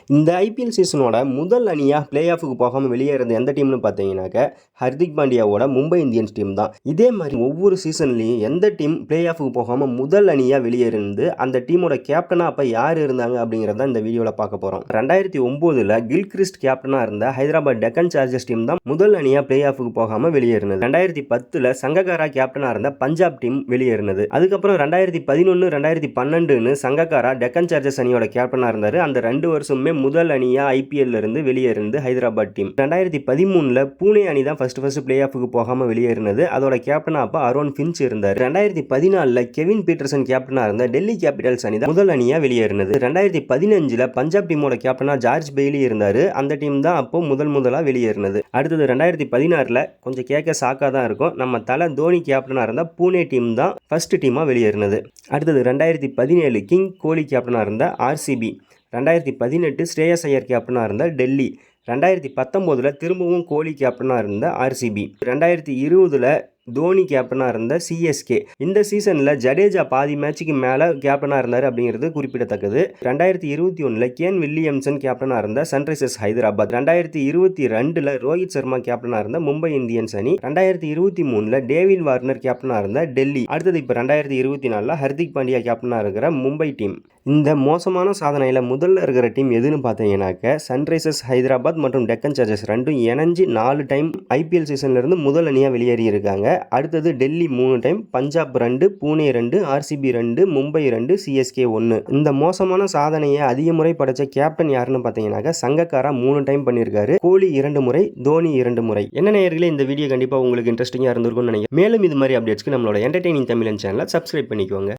இந்த ஐபிஎல் சீசனோட முதல் அணியாக பிளே ஆஃபுக்கு போகாமல் வெளியேறது எந்த டீம்னு பார்த்தீங்கன்னாக்க ஹர்திக் பாண்டியாவோட மும்பை இந்தியன்ஸ் டீம் தான். இதே மாதிரி ஒவ்வொரு சீசன்லையும் எந்த டீம் பிளே ஆஃபுக்கு போகாமல் முதல் அணியாக வெளியேறிருந்து அந்த டீமோட கேப்டனாக அப்போ யார் இருந்தாங்க அப்படிங்கிறத இந்த வீடியோவில் பார்க்க போகிறோம். 2009 கில்கிறிஸ்ட் கேப்டனாக இருந்த ஹைதராபாத் டெக்கன் சார்ஜர்ஸ் டீம் தான் முதல் அணியாக பிளே ஆஃபுக்கு போகாமல் வெளியேறினது. 2010 சங்ககாரா கேப்டனாக இருந்த பஞ்சாப் டீம் வெளியேறினது. அதுக்கப்புறம் 2011 2012 சங்ககாரா டெக்கன் சார்ஜர்ஸ் அணியோட கேப்டனாக இருந்தார். அந்த 2 வருஷமே முதல் அணியா ஐபிஎல் இருந்து வெளியேறினது ஹைதராபாத் டீம். 2013 பூனே அணி தான் ஃபர்ஸ்ட் பிளே ஆஃபுக்கு போகாம வெளியேறினது. அதோட கேப்டனா அப்ப அரோன் ஃபின்ச் இருந்தார். 2014 கெவின் பீட்டர்சன் கேப்டனா இருந்த டெல்லி கேபிட்டல்ஸ் அணி தான் முதல் அணியா வெளியேறினது. 2015 பஞ்சாப் டீமோட கேப்டனா ஜார்ஜ் பெய்லி இருந்தாரு. அந்த டீம் தான் அப்போ முதலா வெளியேறினது. அடுத்தது 2016 கொஞ்சம் கேட்க சாக்கா தான் இருக்கும். நம்ம தல தோனி கேப்டனா இருந்த பூனே டீம் தான் ஃபர்ஸ்ட் டீமா வெளியேறினது. அடுத்தது 2017 கிங் கோலி கேப்டனா இருந்த ஆர்சிபி. 2018 ஸ்ரேயஸ் ஐயர் கேப்டனாக இருந்த டெல்லி. 2019 திரும்பவும் கோலி கேப்டனாக இருந்த ஆர்சிபி. 2020 தோனி கேப்டனாக இருந்த சிஎஸ்கே. இந்த சீசனில் ஜடேஜா பாதி மேட்சுக்கு மேலே கேப்டனாக இருந்தார் அப்படிங்கிறது குறிப்பிடத்தக்கது. 2021 கேன் வில்லியம்சன் கேப்டனாக இருந்த சன்ரைசர்ஸ் ஹைதராபாத். 2022 ரோஹித் சர்மா கேப்டனாக இருந்த மும்பை இந்தியன்ஸ் அணி. 2023 டேவிட் வார்னர் கேப்டனாக இருந்த டெல்லி. அடுத்தது இப்போ 2024 ஹர்திக் பாண்டியா கேப்டனாக இருக்கிற மும்பை டீம். இந்த மோசமான சாதனையில் முதல்ல இருக்கிற டீம் எதுன்னு பார்த்தீங்கன்னாக்க சன்ரைசர்ஸ் ஹைதராபாத் மற்றும் டெக்கன் சார்ஜர்ஸ் ரெண்டும் இணைஞ்சு 4 டைம் ஐபிஎல் சீசன்லேருந்து முதல் அணியாக வெளியேறி இருக்காங்க. அடுத்தது Delhi 3 time, Punjab 2, Pune 2, RCB 2, Mumbai 2, CSK 1. இந்த மோசமான சாதனையை அதிக முறை படைச்ச கேப்டன் யாருன்னு பார்த்தீங்கன்னாக்க சங்கக்காரா 3 டைம் பண்ணியிருக்காரு. கோலி 2 முறை, தோனி 2 முறை. என்ன நேயர்களே, இந்த வீடியோ கண்டிப்பாக உங்களுக்கு இன்ட்ரெஸ்டிங்காக இருந்திருக்கும்னு நினைக்கிறேன். மேலும் இது மாதிரி அப்டேட்ஸ்க்கு நம்மளோட என்டர்டெய்னிங் தமிழன் சேனலை சப்ஸ்கிரைப் பண்ணிக்கோங்க.